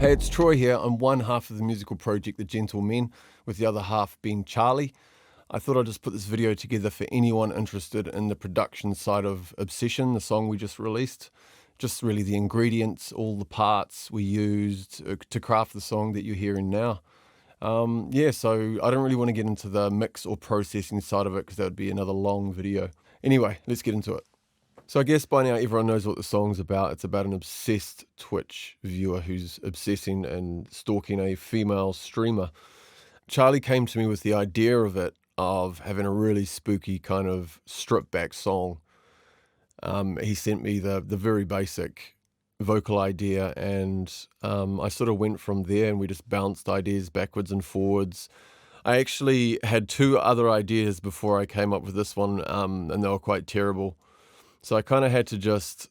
Hey, it's Troy here. I'm one half of the musical project The Gentlemen, with the other half being Charlie. I thought I'd just put this video together for anyone interested in the production side of Obsession, the song we just released. Just really the ingredients, all the parts we used to craft the song that you're hearing now. So I don't really want to get into the mix or processing side of it because that would be another long video. Anyway, let's get into it. So I guess by now everyone knows what the song's about. It's about an obsessed Twitch viewer who's obsessing and stalking a female streamer. Charlie came to me with the idea of it, of having a really spooky kind of stripped back song. He sent me the very basic vocal idea, and I sort of went from there, and we just bounced ideas backwards and forwards. I actually had two other ideas before I came up with this one, and they were quite terrible. So I kind of had to just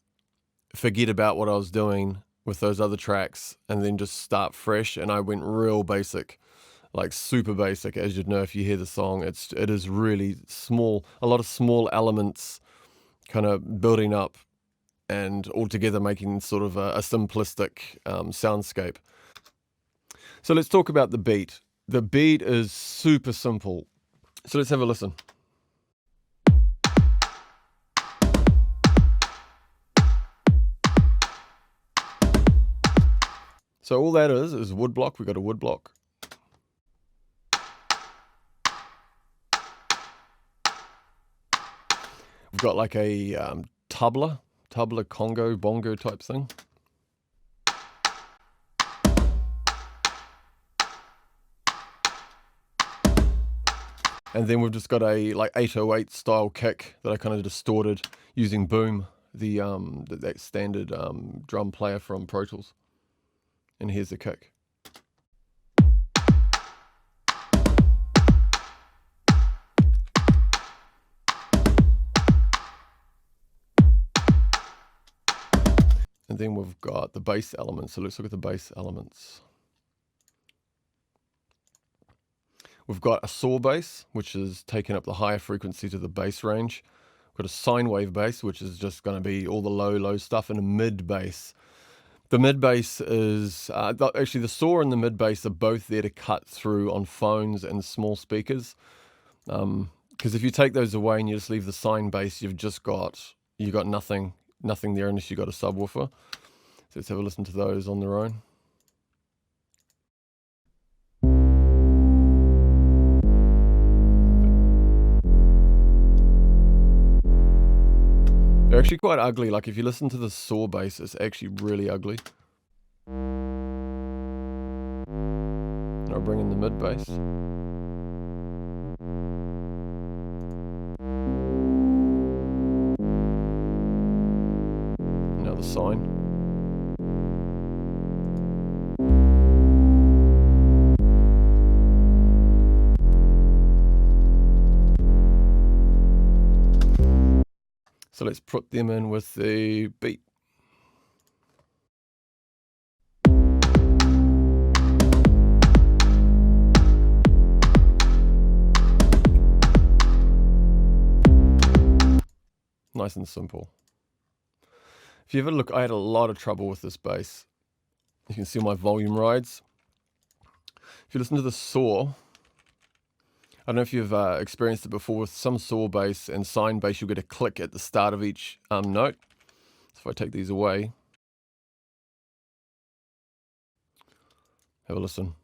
forget about what I was doing with those other tracks and then just start fresh. And I went real basic, like super basic, as you'd know if you hear the song. It is really small, a lot of small elements kind of building up and all together making sort of a simplistic soundscape. So let's talk about the beat. The beat is super simple. So let's have a listen. So all that is wood block. We've got a wood block. We've got like a tabla Congo, bongo type thing. And then we've just got a like 808 style kick that I kind of distorted using Boom, that standard drum player from Pro Tools. And here's the kick. And then we've got the bass elements. So let's look at the bass elements. We've got a saw bass, which is taking up the higher frequencies of the bass range. We've got a sine wave bass, which is just going to be all the low stuff, and a mid bass. The mid bass is actually the saw and the mid bass are both there to cut through on phones and small speakers. Because if you take those away and you just leave the sine bass, you've got nothing there unless you've got a subwoofer. So let's have a listen to those on their own. They're actually quite ugly. Like if you listen to the saw bass, it's actually really ugly. And I'll bring in the mid bass. Now the sine. So let's put them in with the beat. Nice and simple. If you ever look, I had a lot of trouble with this bass. You can see my volume rides. If you listen to the saw, I don't know if you've experienced it before with some saw bass and sine bass, you'll get a click at the start of each note. So if I take these away, have a listen.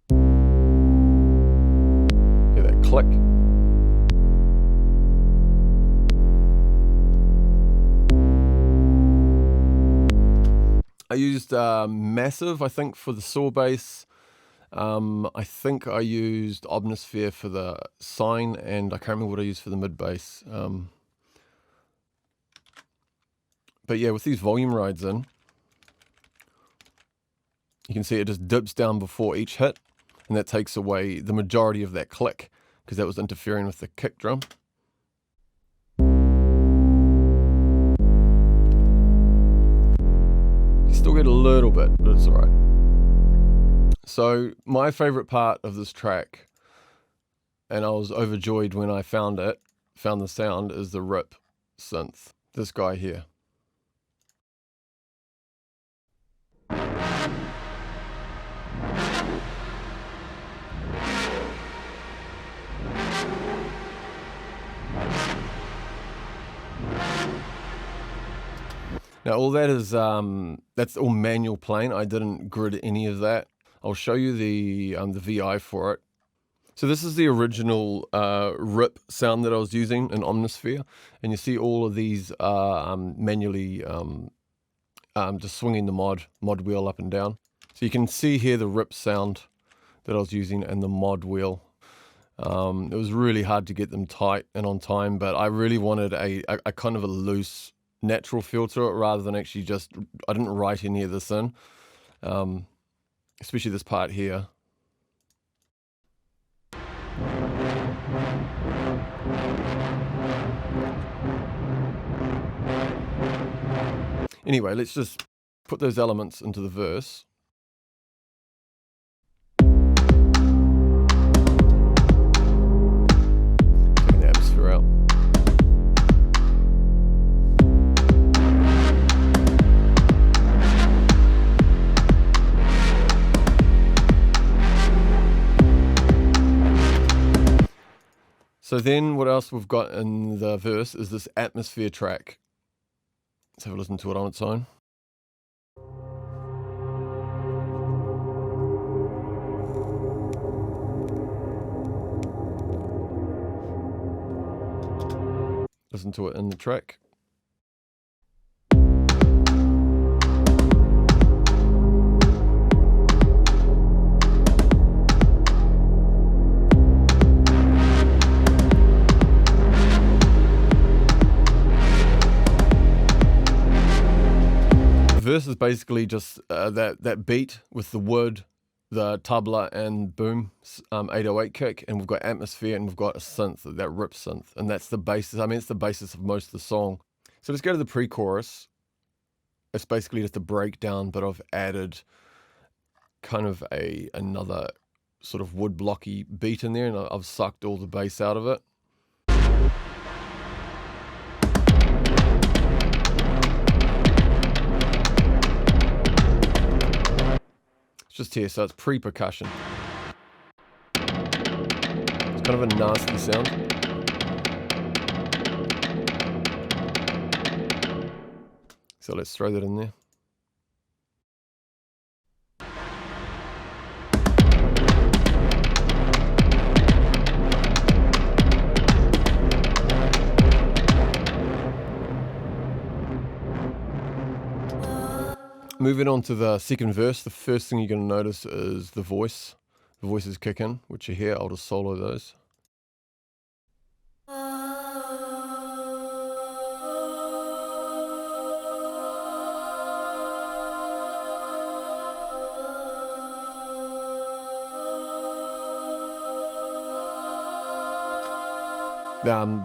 Hear that click? I used Massive, I think, for the saw bass. I think I used Omnisphere for the sine, and I can't remember what I used for the mid bass. But yeah, with these volume rides in, you can see it just dips down before each hit, and that takes away the majority of that click because that was interfering with the kick drum. You still get a little bit, but it's all right. So my favorite part of this track, and I was overjoyed when I found the sound, is the rip synth. This guy here. Now all that is, that's all manual playing. I didn't grid any of that. I'll show you the VI for it. So this is the original rip sound that I was using in Omnisphere, and you see all of these manually just swinging the mod wheel up and down. So you can see here the rip sound that I was using and the mod wheel. It was really hard to get them tight and on time, but I really wanted a kind of a loose, natural feel to it rather than actually just, I didn't write any of this in, especially this part here. Anyway, let's just put those elements into the verse. Taking the atmosphere out. So then what else we've got in the verse is this atmosphere track. Let's have a listen to it on its own. Listen to it in the track. Verse is basically just that beat with the wood, the tabla and boom 808 kick, and we've got atmosphere and we've got a synth, that rip synth, and that's the basis. I mean, it's the basis of most of the song. So let's go to the pre-chorus. It's basically just a breakdown, but I've added kind of another sort of wood blocky beat in there, and I've sucked all the bass out of it. It's just here, so it's pre-percussion. It's kind of a nasty sound. So let's throw that in there. Moving on to the second verse, the first thing you're going to notice is the voice. The voices kick in, which you hear. I'll just solo those.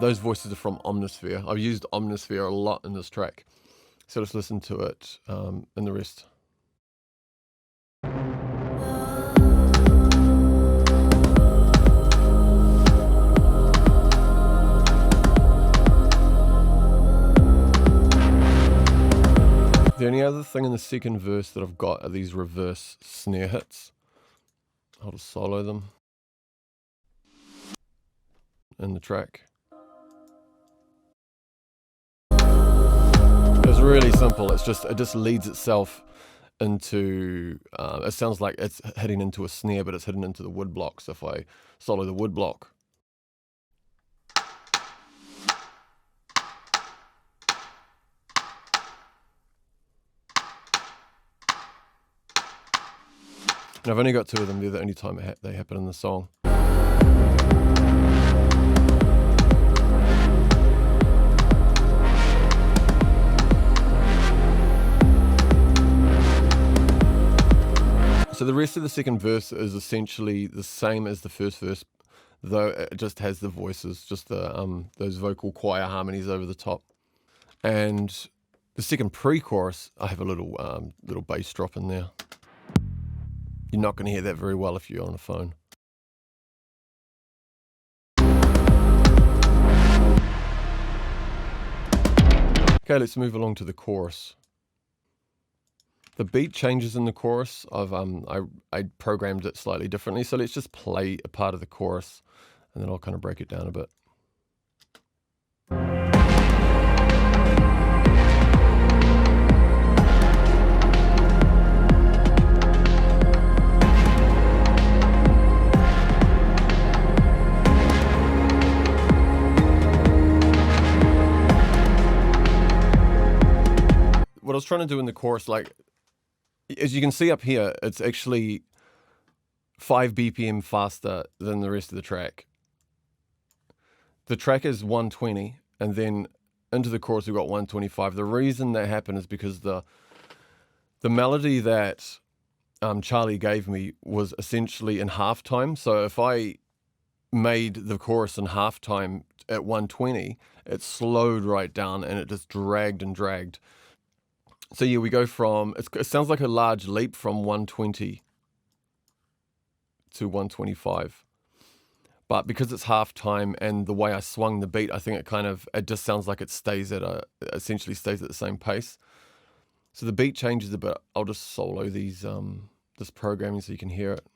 Those voices are from Omnisphere. I've used Omnisphere a lot in this track. So let's listen to it and the rest. The only other thing in the second verse that I've got are these reverse snare hits. I'll just solo them in the track. It's really simple. It just leads itself into, it sounds like it's heading into a snare, but it's heading into the wood block. So if I solo the wood block. And I've only got two of them. They're the only time they happen in the song. So the rest of the second verse is essentially the same as the first verse, though it just has the voices, just the those vocal choir harmonies over the top. And the second pre-chorus, I have a little bass drop in there. You're not going to hear that very well if you're on a phone. Okay, let's move along to the chorus. The beat changes in the chorus. I programmed it slightly differently, so let's just play a part of the chorus, and then I'll kind of break it down a bit. was trying to do in the chorus, like, as you can see up here, it's actually 5 BPM faster than the rest of the track. The track is 120, and then into the chorus we've got 125. The reason that happened is because the melody that Charlie gave me was essentially in halftime. So if I made the chorus in halftime at 120, it slowed right down and it just dragged and dragged. So yeah, we go from, it sounds like a large leap from 120 to 125. But because it's halftime and the way I swung the beat, I think it just sounds like it essentially stays at the same pace. So the beat changes a bit. I'll just solo this programming so you can hear it.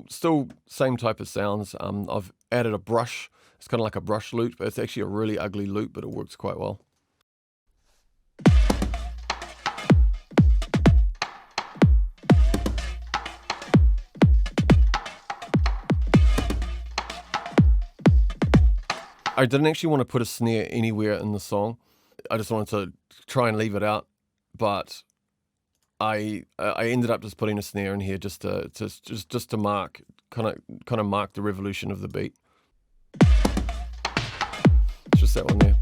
Still same type of sounds. I've added a brush. It's kind of like a brush loop, but it's actually a really ugly loop, but it works quite well. I didn't actually want to put a snare anywhere in the song. I just wanted to try and leave it out, but I ended up just putting a snare in here just to mark kind of mark the revolution of the beat. It's just that one there.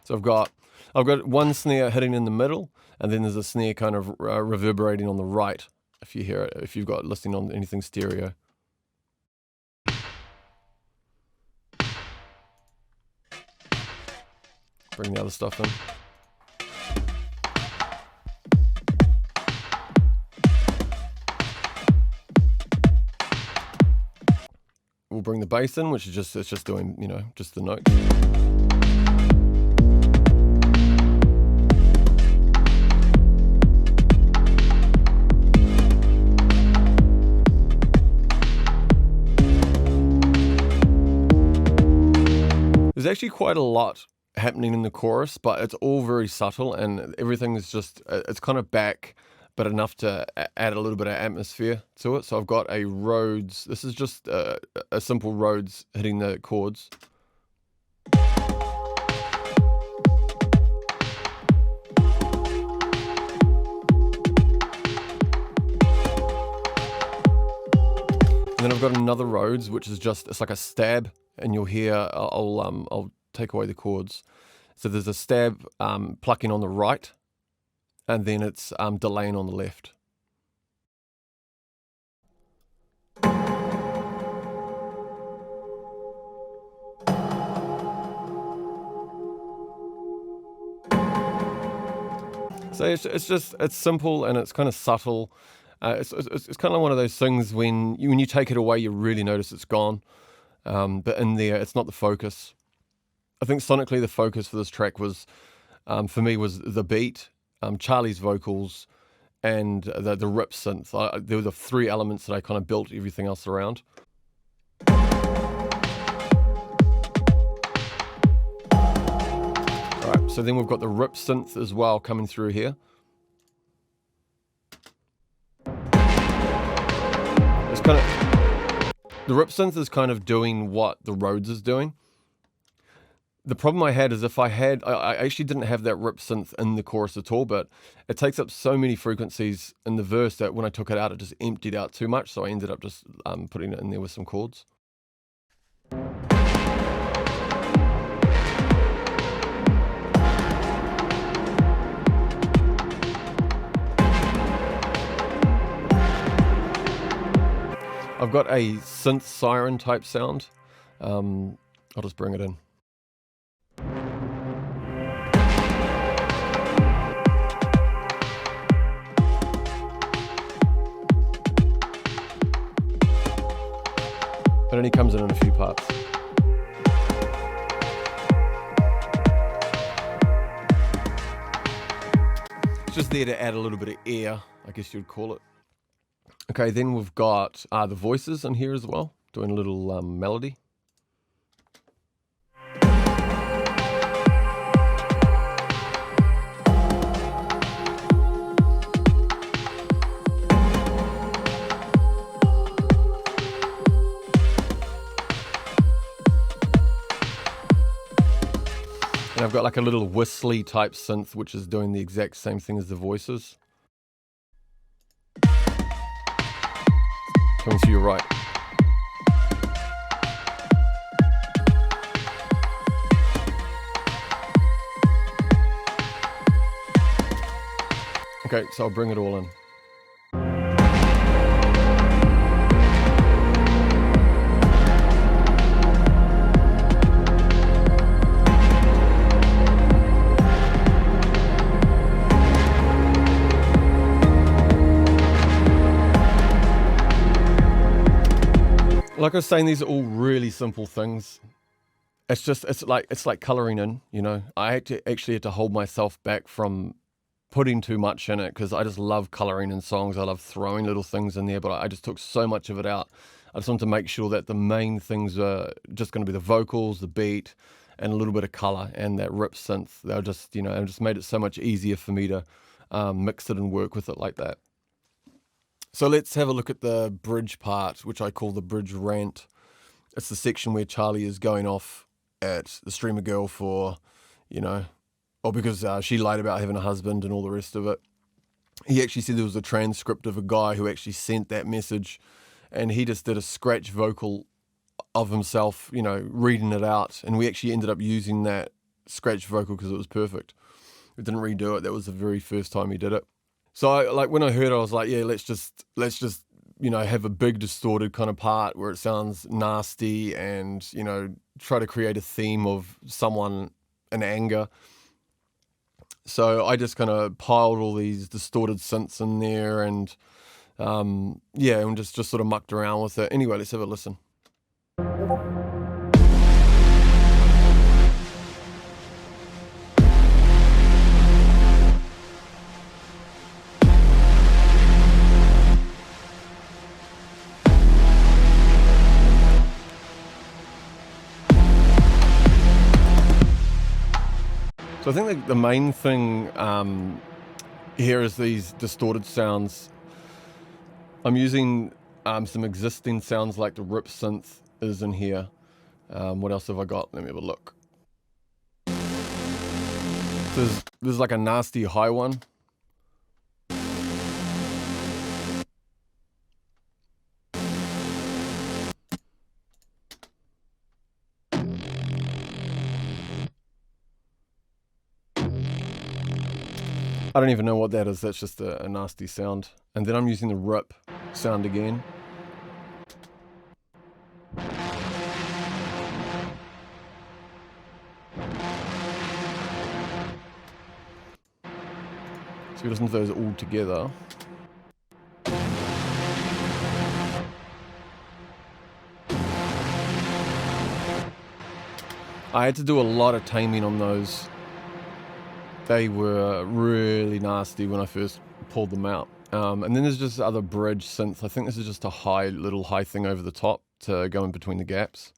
So I've got one snare hitting in the middle, and then there's a snare kind of reverberating on the right. If you hear it, if you've got listening on anything stereo. Bring the other stuff in. We'll bring the bass in, which is just doing, just the notes. There's actually quite a lot happening in the chorus, but it's all very subtle, and everything is it's kind of back, but enough to add a little bit of atmosphere to it. So I've got a Rhodes. This is just a simple Rhodes hitting the chords. And then I've got another Rhodes, which is it's like a stab, and you'll hear, I'll take away the chords. So there's a stab plucking on the right, and then it's delaying on the left. So it's simple and it's kind of subtle. It's kind of one of those things when you take it away, you really notice it's gone. But in there, it's not the focus. I think sonically the focus for this track was, for me, was the beat, Charlie's vocals, and the rip synth. There were the three elements that I kind of built everything else around. Alright, so then we've got the rip synth as well coming through here. It's kind of, the rip synth is kind of doing what the Rhodes is doing. The problem I had is I actually didn't have that rip synth in the chorus at all, but it takes up so many frequencies in the verse that when I took it out, it just emptied out too much. So I ended up just putting it in there with some chords. I've got a synth siren type sound. I'll just bring it in. It only comes in a few parts. It's just there to add a little bit of air, I guess you'd call it. Okay, then we've got the voices in here as well, doing a little melody. And I've got like a little whistly type synth, which is doing the exact same thing as the voices. Coming to your right. Okay, so I'll bring it all in. Like I was saying, these are all really simple things. It's like coloring in, you know. I actually had to hold myself back from putting too much in it because I just love coloring in songs. I love throwing little things in there, but I just took so much of it out. I just wanted to make sure that the main things are just going to be the vocals, the beat, and a little bit of color and that rip synth. They're just, you know, it just made it so much easier for me to mix it and work with it like that. So let's have a look at the bridge part, which I call the bridge rant. It's the section where Charlie is going off at the streamer girl for, you know, or because she lied about having a husband and all the rest of it. He actually said there was a transcript of a guy who actually sent that message, and he just did a scratch vocal of himself, you know, reading it out. And we actually ended up using that scratch vocal because it was perfect. We didn't redo it. That was the very first time he did it. So when I heard it, I was like, yeah, let's just, you know, have a big distorted kind of part where it sounds nasty and, you know, try to create a theme of someone in anger. So I just kind of piled all these distorted synths in there and, yeah, and just sort of mucked around with it. Anyway, let's have a listen. So I think the main thing here is these distorted sounds. I'm using some existing sounds like the rip synth is in here. What else have I got? Let me have a look. There's like a nasty high one. I don't even know what that is. That's just a nasty sound. And then I'm using the rip sound again. So we listen to those all together. I had to do a lot of taming on those. They were really nasty when I first pulled them out. And then there's just other bridge synth. I think this is just a little high thing over the top to go in between the gaps.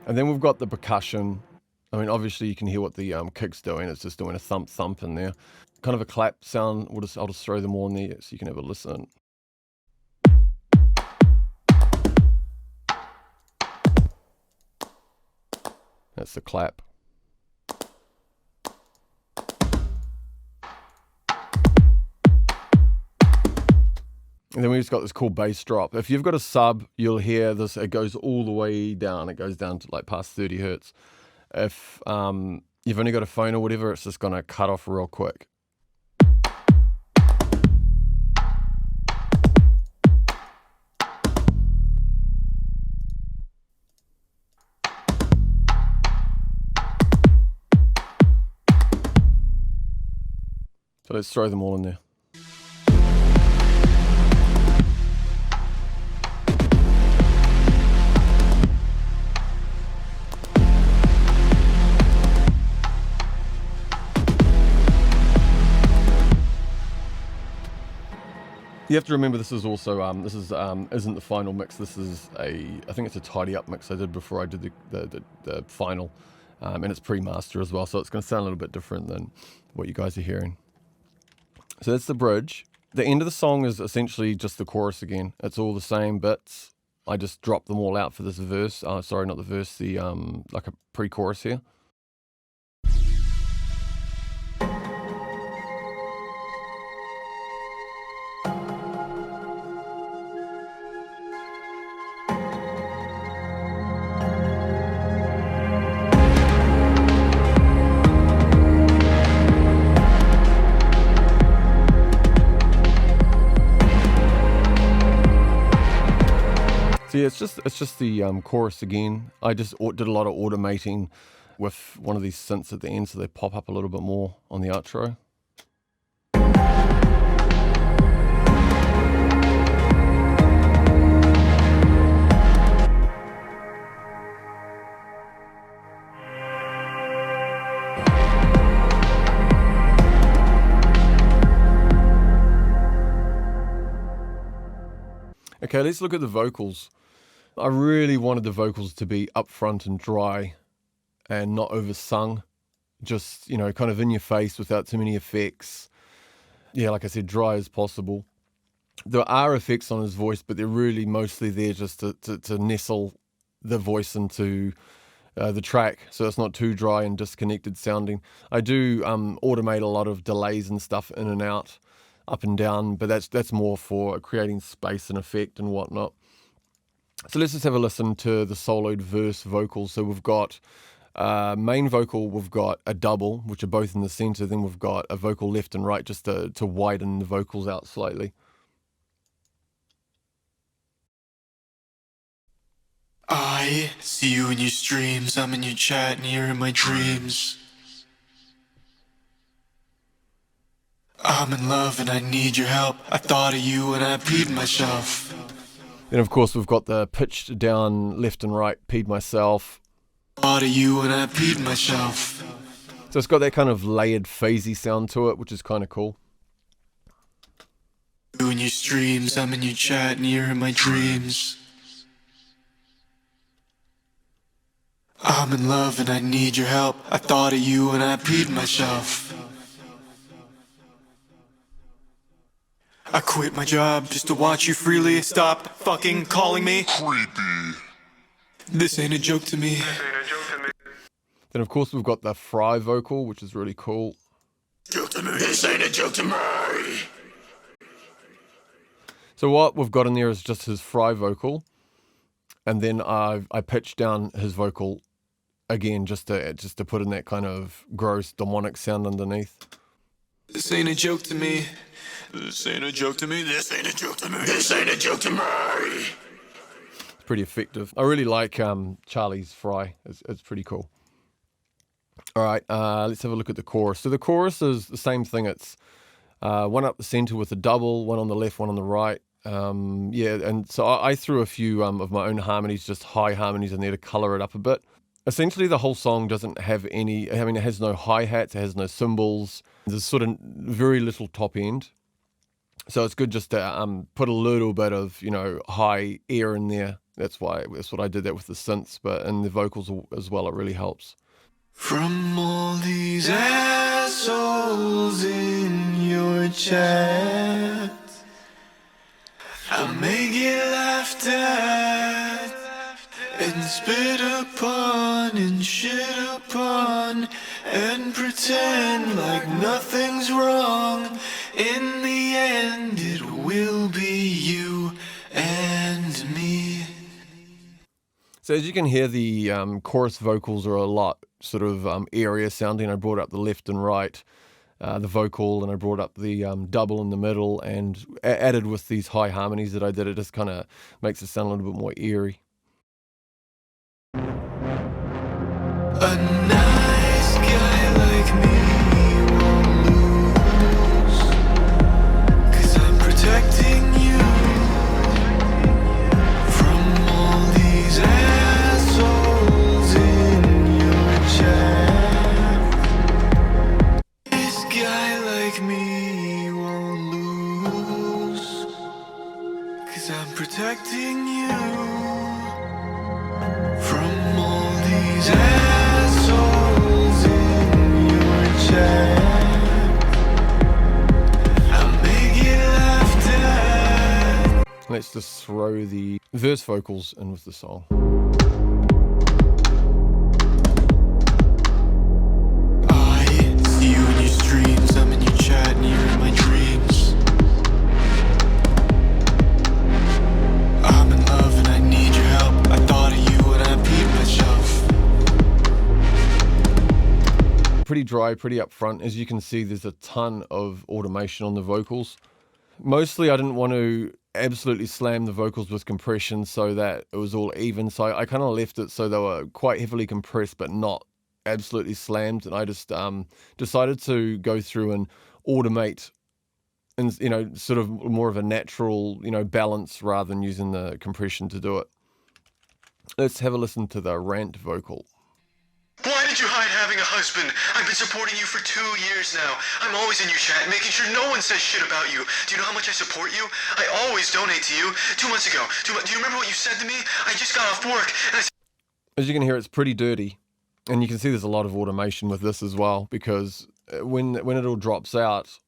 And then we've got the percussion. I mean, obviously you can hear what the kick's doing. It's just doing a thump thump in there. Kind of a clap sound. I'll just throw them all in there so you can have a listen. That's the clap. And then we just got this cool bass drop. If you've got a sub, you'll hear this. It goes all the way down. It goes down to like past 30 hertz. If you've only got a phone or whatever, it's just going to cut off real quick. So let's throw them all in there. You have to remember this is also isn't the final mix. This is I think it's a tidy up mix I did before I did the final, and it's pre-master as well, so it's going to sound a little bit different than what you guys are hearing. So that's the bridge. The end of the song is essentially just the chorus again. It's all the same bits. I just dropped them all out for this verse. Sorry, not the verse, the like a pre-chorus here. So yeah, it's just the chorus again. I just did a lot of automating with one of these synths at the end, so they pop up a little bit more on the outro. Okay, let's look at the vocals. I really wanted the vocals to be upfront and dry and not oversung. Just, you know, kind of in your face without too many effects. Yeah, like I said, dry as possible. There are effects on his voice, but they're really mostly there just to nestle the voice into the track, so it's not too dry and disconnected sounding. I do automate a lot of delays and stuff in and out, up and down, but that's more for creating space and effect and whatnot. So let's just have a listen to the soloed verse vocals. So we've got main vocal, we've got a double, which are both in the center. Then we've got a vocal left and right just to widen the vocals out slightly. I see you in your streams, I'm in your chat and you're in my dreams. I'm in love and I need your help. I thought of you and I peed myself. Then of course we've got the pitched down left and right, peed myself. Thought of you and I peed myself. So it's got that kind of layered phasey sound to it, which is kind of cool. You in your streams, I'm in your chat and you're in my dreams. I'm in love and I need your help. I thought of you and I peed myself. I quit my job just to watch you freely. Stop fucking calling me creepy. This ain't a joke to me. Then of course we've got the fry vocal, which is really cool. Joke to me. This ain't a joke to me. So what we've got in there is just his fry vocal, and then I pitched down his vocal again just to put in that kind of gross demonic sound underneath. This ain't a joke to me. This ain't a joke to me. This ain't a joke to me. This ain't a joke to me. It's pretty effective. I really like Charlie's fry. It's pretty cool. All right, let's have a look at the chorus. So the chorus is the same thing. It's one up the center with a double, one on the left, one on the right. Yeah, and so I threw a few of my own harmonies, just high harmonies in there to color it up a bit. Essentially, the whole song doesn't have any, I mean, it has no hi-hats, it has no cymbals. There's sort of very little top end. So it's good just to put a little bit of, you know, high air in there. That's what I did that with the synths, but in the vocals as well, it really helps. From all these assholes in your chat, I may get laughed at and spit upon and shit upon and pretend like nothing's wrong. In the end, it will be you and me. So as you can hear, the chorus vocals are a lot sort of area sounding. I brought up the left and right, the vocal, and I brought up the double in the middle, and added with these high harmonies that I did. It just kind of makes it sound a little bit more eerie. A nice guy like me won't lose, 'cause I'm protecting you from all these assholes in your chat. This guy like me won't lose, 'cause I'm protecting you from all these assholes in your chat. I may get laughed at. Let's just throw the verse vocals in with the song. I see you in your streams, I'm in your chat and you're in my dreams. I'm in love and I need your help. I thought of you and I peed myself. Pretty dry, pretty upfront. As you can see, there's a ton of automation on the vocals. Mostly I didn't want to absolutely slam the vocals with compression so that it was all even. So I kind of left it so they were quite heavily compressed, but not absolutely slammed. And I just decided to go through and automate and, you know, sort of more of a natural, you know, balance rather than using the compression to do it. Let's have a listen to the rant vocal. Why did you hide having a husband? I've been supporting you for 2 years now. I'm always in your chat, making sure no one says shit about you. Do you know how much I support you? I always donate to you. 2 months ago, do you remember what you said to me? I just got off work, and I said... As you can hear, it's pretty dirty. And you can see there's a lot of automation with this as well, because when it all drops out,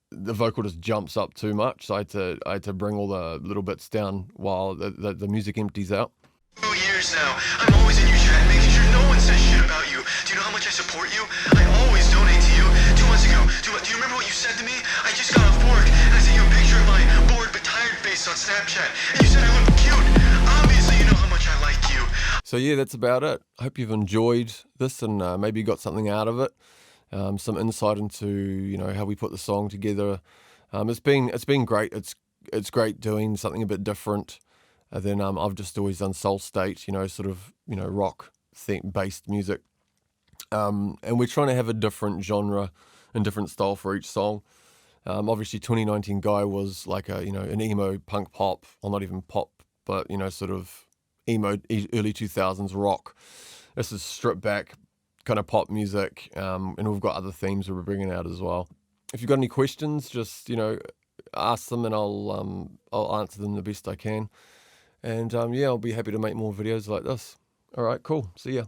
the vocal just jumps up too much. So I had to bring all the little bits down while the music empties out. 2 years now. I'm always in your chat, making sure no one says shit about you. Do you know how much I support you? I always donate to you. 2 months ago, do you remember what you said to me? I just got off work, and I sent you a picture of my bored but tired face on Snapchat, and you said I look cute. Obviously, you know how much I like you. So yeah, that's about it. I hope you've enjoyed this and maybe got something out of it. Some insight into, you know, how we put the song together. It's been great. It's great doing something a bit different. Then I've just always done soul state, you know, sort of, you know, rock based music. And we're trying to have a different genre and different style for each song. Obviously 2019 Guy was like a, you know, an emo punk pop, well, not even pop, but, you know, sort of emo early 2000s rock. This is stripped back kind of pop music, and we've got other themes we're bringing out as well. If you've got any questions, just, you know, ask them and I'll answer them the best I can. And yeah, I'll be happy to make more videos like this. All right, cool. See ya.